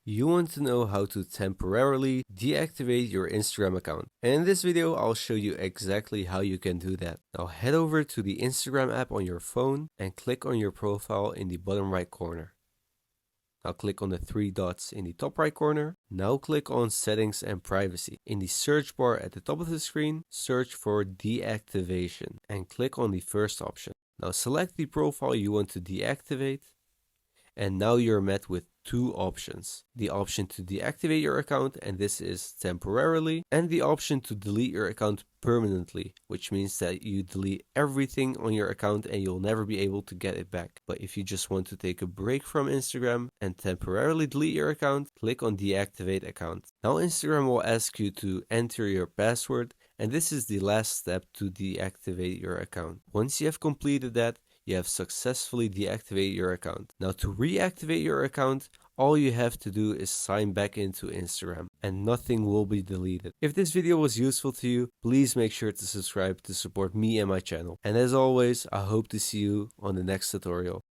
You want to know how to temporarily deactivate your Instagram account. And in this video, I'll show you exactly how you can do that. Now head over to the Instagram app on your phone and click on your profile in the bottom right corner. Now click on the three dots in the top right corner. Now click on Settings and Privacy. In the search bar at the top of the screen, search for deactivation and click on the first option. Now select the profile you want to deactivate. And now you're met with two options. The option to deactivate your account, and this is temporarily, and the option to delete your account permanently, which means that you delete everything on your account and you'll never be able to get it back. But if you just want to take a break from Instagram and temporarily delete your account, click on deactivate account. Now Instagram will ask you to enter your password, and this is the last step to deactivate your account. Once you have completed that, you have successfully deactivated your account. Now to reactivate your account, all you have to do is sign back into Instagram and nothing will be deleted. If this video was useful to you, please make sure to subscribe to support me and my channel. And as always, I hope to see you on the next tutorial.